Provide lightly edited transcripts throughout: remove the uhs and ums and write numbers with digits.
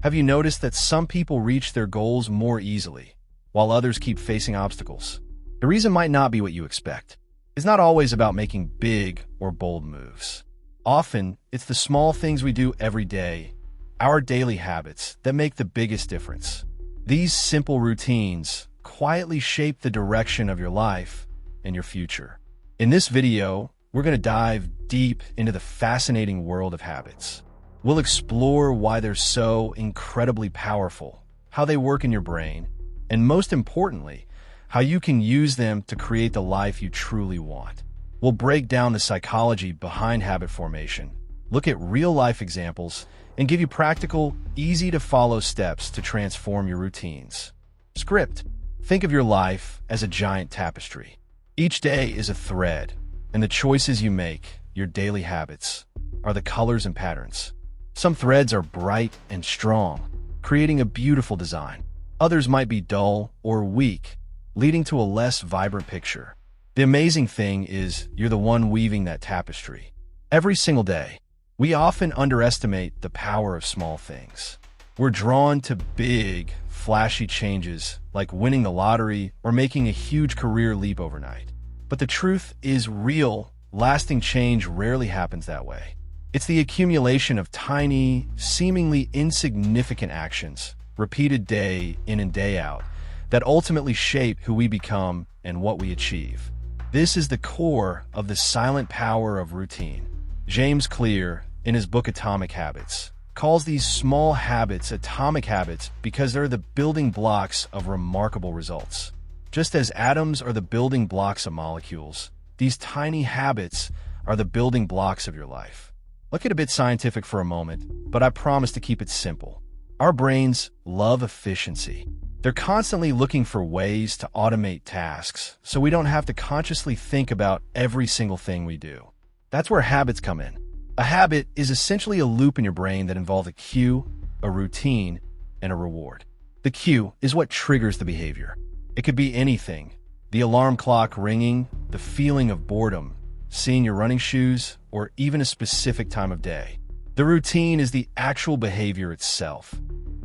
Have you noticed that some people reach their goals more easily, while others keep facing obstacles? The reason might not be what you expect. It's not always about making big or bold moves. Often, it's the small things we do every day, our daily habits, that make the biggest difference. These simple routines quietly shape the direction of your life and your future. In this video, we're going to dive deep into the fascinating world of habits. We'll explore why they're so incredibly powerful, how they work in your brain, and most importantly, how you can use them to create the life you truly want. We'll break down the psychology behind habit formation, look at real-life examples, and give you practical, easy-to-follow steps to transform your routines. Script. Think of your life as a giant tapestry. Each day is a thread, and the choices you make, your daily habits, are the colors and patterns. Some threads are bright and strong, creating a beautiful design. Others might be dull or weak, leading to a less vibrant picture. The amazing thing is you're the one weaving that tapestry. Every single day, we often underestimate the power of small things. We're drawn to big, flashy changes like winning the lottery or making a huge career leap overnight. But the truth is real, lasting change rarely happens that way. It's the accumulation of tiny, seemingly insignificant actions, repeated day in and day out, that ultimately shape who we become and what we achieve. This is the core of the silent power of routine. James Clear, in his book Atomic Habits, calls these small habits atomic habits because they're the building blocks of remarkable results. Just as atoms are the building blocks of molecules, these tiny habits are the building blocks of your life. Let's get a bit scientific for a moment, but I promise to keep it simple. Our brains love efficiency. They're constantly looking for ways to automate tasks, so we don't have to consciously think about every single thing we do. That's where habits come in. A habit is essentially a loop in your brain that involves a cue, a routine, and a reward. The cue is what triggers the behavior. It could be anything: the alarm clock ringing, the feeling of boredom, seeing your running shoes, or even a specific time of day. The routine is the actual behavior itself.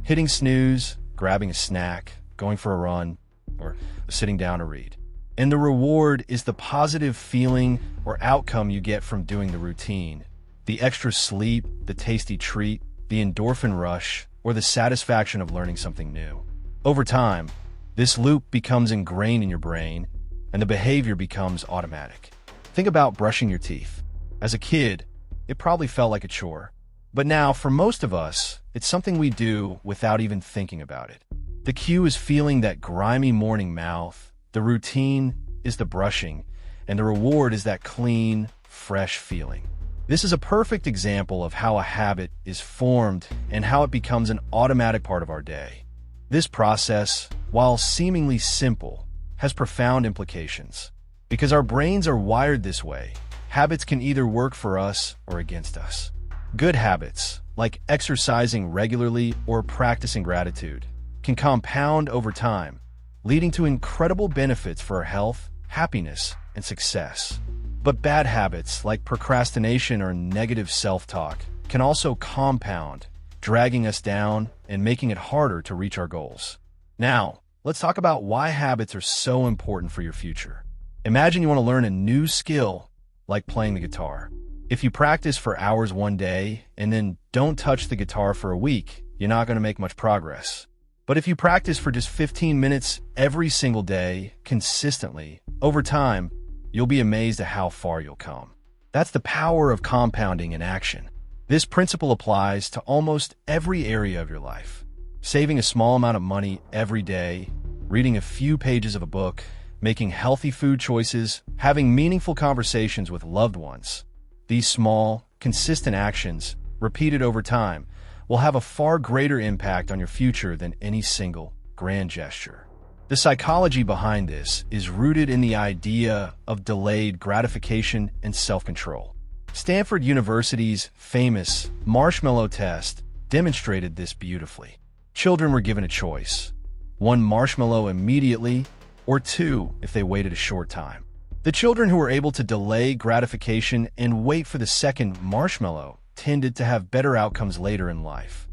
Hitting snooze, grabbing a snack, going for a run, or sitting down to read. And the reward is the positive feeling or outcome you get from doing the routine. The extra sleep, the tasty treat, the endorphin rush, or the satisfaction of learning something new. Over time, this loop becomes ingrained in your brain, and the behavior becomes automatic. Think about brushing your teeth. As a kid, it probably felt like a chore. But now, for most of us, it's something we do without even thinking about it. The cue is feeling that grimy morning mouth, the routine is the brushing, and the reward is that clean, fresh feeling. This is a perfect example of how a habit is formed and how it becomes an automatic part of our day. This process, while seemingly simple, has profound implications. Because our brains are wired this way, habits can either work for us or against us. Good habits, like exercising regularly or practicing gratitude, can compound over time, leading to incredible benefits for our health, happiness, and success. But bad habits, like procrastination or negative self-talk, can also compound, dragging us down and making it harder to reach our goals. Now, let's talk about why habits are so important for your future. Imagine you want to learn a new skill, like playing the guitar. If you practice for hours one day and then don't touch the guitar for a week, you're not going to make much progress. But if you practice for just 15 minutes every single day, consistently, over time, you'll be amazed at how far you'll come. That's the power of compounding in action. This principle applies to almost every area of your life. Saving a small amount of money every day, reading a few pages of a book, making healthy food choices, having meaningful conversations with loved ones. These small, consistent actions, repeated over time, will have a far greater impact on your future than any single grand gesture. The psychology behind this is rooted in the idea of delayed gratification and self-control. Stanford University's famous marshmallow test demonstrated this beautifully. Children were given a choice: one marshmallow immediately, or two if they waited a short time. The children who were able to delay gratification and wait for the second marshmallow tended to have better outcomes later in life.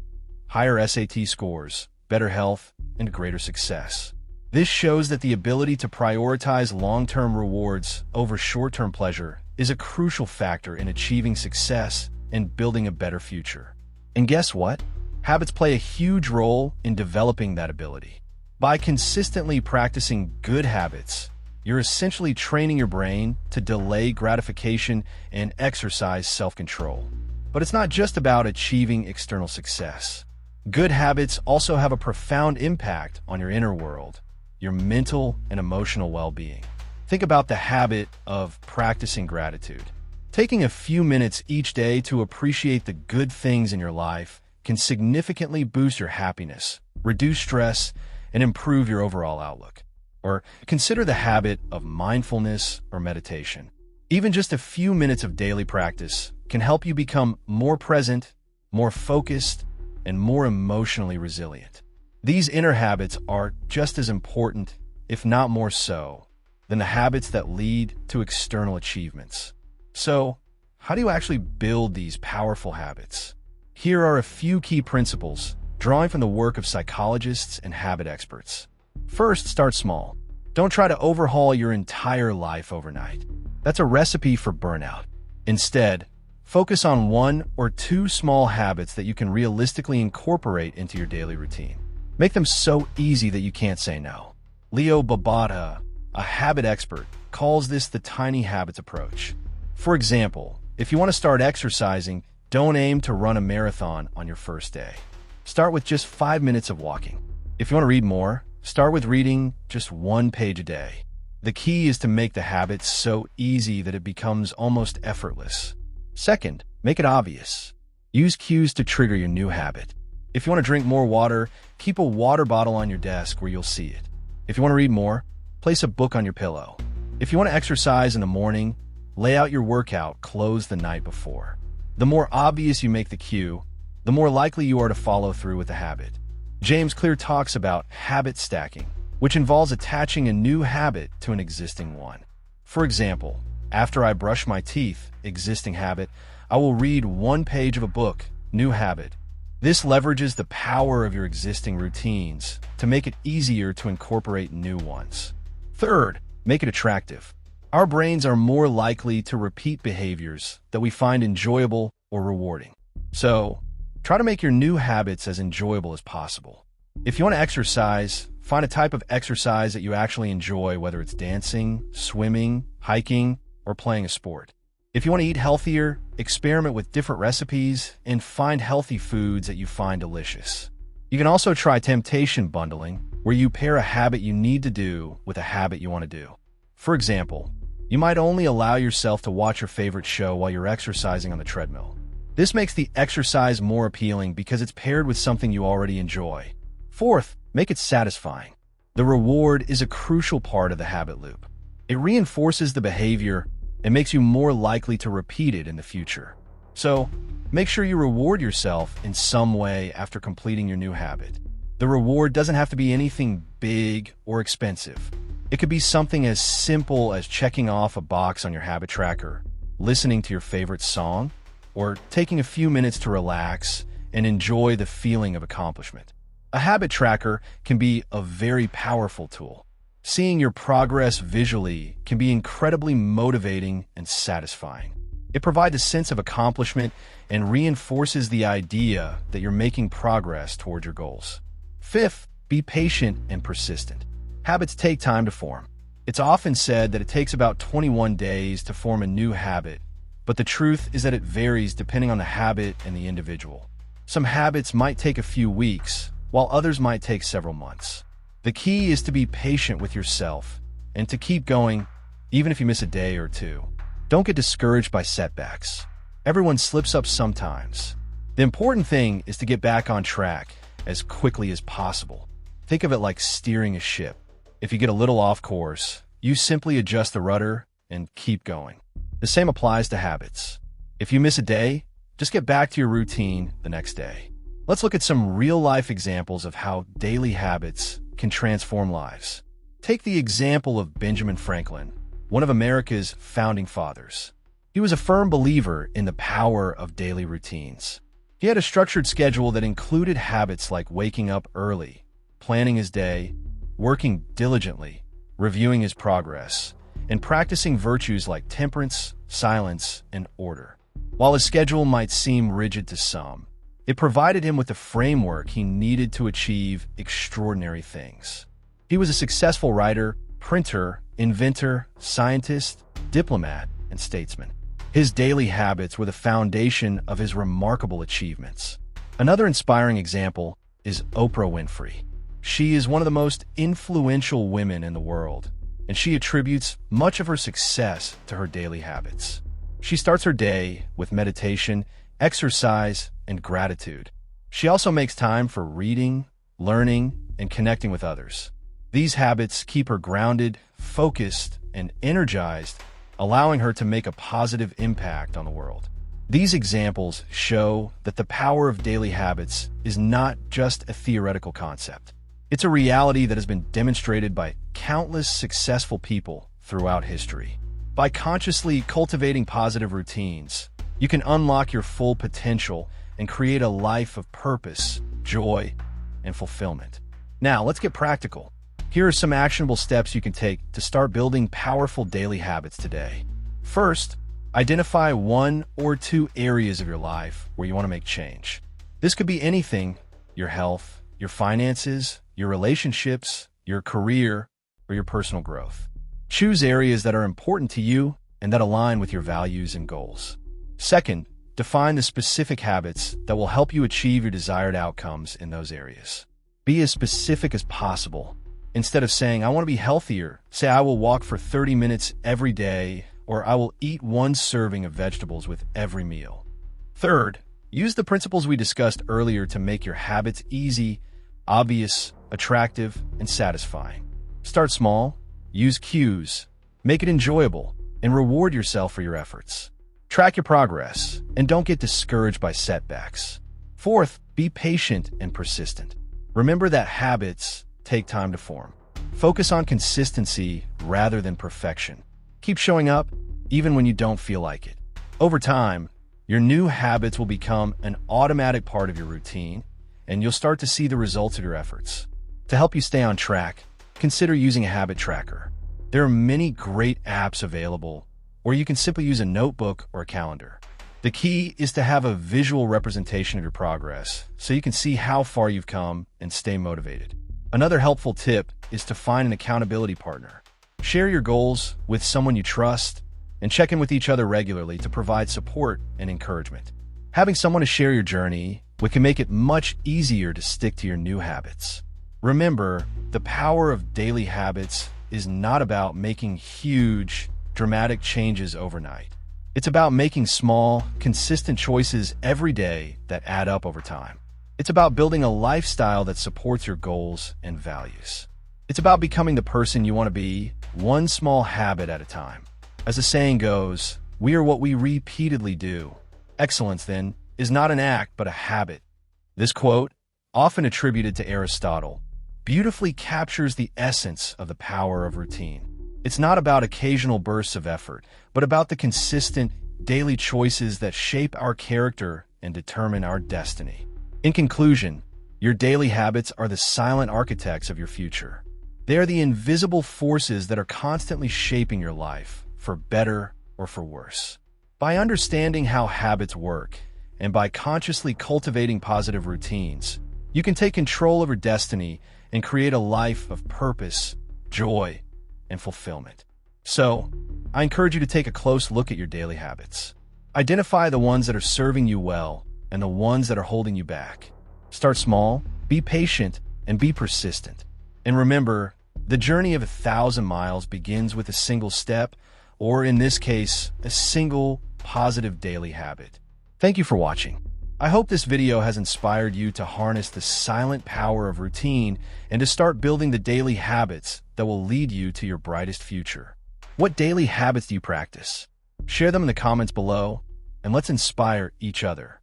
higher SAT scores, better health, and greater success. This shows that the ability to prioritize long-term rewards over short-term pleasure is a crucial factor in achieving success and building a better future. And guess what? Habits play a huge role in developing that ability. By consistently practicing good habits, you're essentially training your brain to delay gratification and exercise self-control. But it's not just about achieving external success. Good habits also have a profound impact on your inner world, your mental and emotional well-being. Think about the habit of practicing gratitude. Taking a few minutes each day to appreciate the good things in your life can significantly boost your happiness, reduce stress, and improve your overall outlook. Or consider the habit of mindfulness or meditation. Even just a few minutes of daily practice can help you become more present, more focused, and more emotionally resilient. These inner habits are just as important, if not more so, than the habits that lead to external achievements. So, how do you actually build these powerful habits? Here are a few key principles, drawing from the work of psychologists and habit experts. First, start small. Don't try to overhaul your entire life overnight. That's a recipe for burnout. Instead, focus on 1 or 2 small habits that you can realistically incorporate into your daily routine. Make them so easy that you can't say no. Leo Babauta, a habit expert, calls this the tiny habits approach. For example, if you want to start exercising, don't aim to run a marathon on your first day. Start with just 5 minutes of walking. If you want to read more, start with reading just 1 page a day. The key is to make the habit so easy that it becomes almost effortless. Second, make it obvious. Use cues to trigger your new habit. If you want to drink more water, keep a water bottle on your desk where you'll see it. If you want to read more, place a book on your pillow. If you want to exercise in the morning, lay out your workout clothes the night before. The more obvious you make the cue, the more likely you are to follow through with the habit. James Clear talks about habit stacking, which involves attaching a new habit to an existing one. For example, after I brush my teeth, existing habit, I will read 1 page of a book, new habit. This leverages the power of your existing routines to make it easier to incorporate new ones. Third, make it attractive. Our brains are more likely to repeat behaviors that we find enjoyable or rewarding. So, try to make your new habits as enjoyable as possible. If you want to exercise, find a type of exercise that you actually enjoy, whether it's dancing, swimming, hiking, or playing a sport. If you want to eat healthier, experiment with different recipes and find healthy foods that you find delicious. You can also try temptation bundling, where you pair a habit you need to do with a habit you want to do. For example, you might only allow yourself to watch your favorite show while you're exercising on the treadmill. This makes the exercise more appealing because it's paired with something you already enjoy. Fourth, make it satisfying. The reward is a crucial part of the habit loop. It reinforces the behavior and makes you more likely to repeat it in the future. So, make sure you reward yourself in some way after completing your new habit. The reward doesn't have to be anything big or expensive. It could be something as simple as checking off a box on your habit tracker, listening to your favorite song, or taking a few minutes to relax and enjoy the feeling of accomplishment. A habit tracker can be a very powerful tool. Seeing your progress visually can be incredibly motivating and satisfying. It provides a sense of accomplishment and reinforces the idea that you're making progress toward your goals. Fifth, be patient and persistent. Habits take time to form. It's often said that it takes about 21 days to form a new habit, but the truth is that it varies depending on the habit and the individual. Some habits might take a few weeks, while others might take several months. The key is to be patient with yourself and to keep going, even if you miss a day or two. Don't get discouraged by setbacks. Everyone slips up sometimes. The important thing is to get back on track as quickly as possible. Think of it like steering a ship. If you get a little off course, you simply adjust the rudder and keep going. The same applies to habits. If you miss a day, just get back to your routine the next day. Let's look at some real-life examples of how daily habits can transform lives. Take the example of Benjamin Franklin, one of America's founding fathers. He was a firm believer in the power of daily routines. He had a structured schedule that included habits like waking up early, planning his day, working diligently, reviewing his progress, and practicing virtues like temperance, silence, and order. While his schedule might seem rigid to some, it provided him with the framework he needed to achieve extraordinary things. He was a successful writer, printer, inventor, scientist, diplomat, and statesman. His daily habits were the foundation of his remarkable achievements. Another inspiring example is Oprah Winfrey. She is one of the most influential women in the world, and she attributes much of her success to her daily habits. She starts her day with meditation, exercise, and gratitude. She also makes time for reading, learning, and connecting with others. These habits keep her grounded, focused, and energized, allowing her to make a positive impact on the world. These examples show that the power of daily habits is not just a theoretical concept. It's a reality that has been demonstrated by countless successful people throughout history. By consciously cultivating positive routines, you can unlock your full potential and create a life of purpose, joy, and fulfillment. Now, let's get practical. Here are some actionable steps you can take to start building powerful daily habits today. First, identify 1 or 2 areas of your life where you want to make change. This could be anything: your health, your finances, your relationships, your career, or your personal growth. Choose areas that are important to you and that align with your values and goals. Second, define the specific habits that will help you achieve your desired outcomes in those areas. Be as specific as possible. Instead of saying, "I want to be healthier," say, "I will walk for 30 minutes every day," or "I will eat 1 serving of vegetables with every meal." Third, use the principles we discussed earlier to make your habits easy, obvious, attractive, and satisfying. Start small, use cues, make it enjoyable, and reward yourself for your efforts. Track your progress, and don't get discouraged by setbacks. Fourth, be patient and persistent. Remember that habits take time to form. Focus on consistency rather than perfection. Keep showing up, even when you don't feel like it. Over time, your new habits will become an automatic part of your routine, and you'll start to see the results of your efforts. To help you stay on track, consider using a habit tracker. There are many great apps available, or you can simply use a notebook or a calendar. The key is to have a visual representation of your progress so you can see how far you've come and stay motivated. Another helpful tip is to find an accountability partner. Share your goals with someone you trust and check in with each other regularly to provide support and encouragement. Having someone to share your journey with can make it much easier to stick to your new habits. Remember, the power of daily habits is not about making huge, dramatic changes overnight. It's about making small, consistent choices every day that add up over time. It's about building a lifestyle that supports your goals and values. It's about becoming the person you want to be, one small habit at a time. As the saying goes, we are what we repeatedly do. Excellence, then, is not an act but a habit. This quote, often attributed to Aristotle, beautifully captures the essence of the power of routine. It's not about occasional bursts of effort, but about the consistent, daily choices that shape our character and determine our destiny. In conclusion, your daily habits are the silent architects of your future. They are the invisible forces that are constantly shaping your life, for better or for worse. By understanding how habits work, and by consciously cultivating positive routines, you can take control of your destiny and create a life of purpose, joy, and fulfillment. So, I encourage you to take a close look at your daily habits. Identify the ones that are serving you well and the ones that are holding you back. Start small, be patient, and be persistent. And remember, the journey of 1,000 miles begins with a single step, or in this case, a single positive daily habit. Thank you for watching. I hope this video has inspired you to harness the silent power of routine and to start building the daily habits that will lead you to your brightest future. What daily habits do you practice? Share them in the comments below, and let's inspire each other.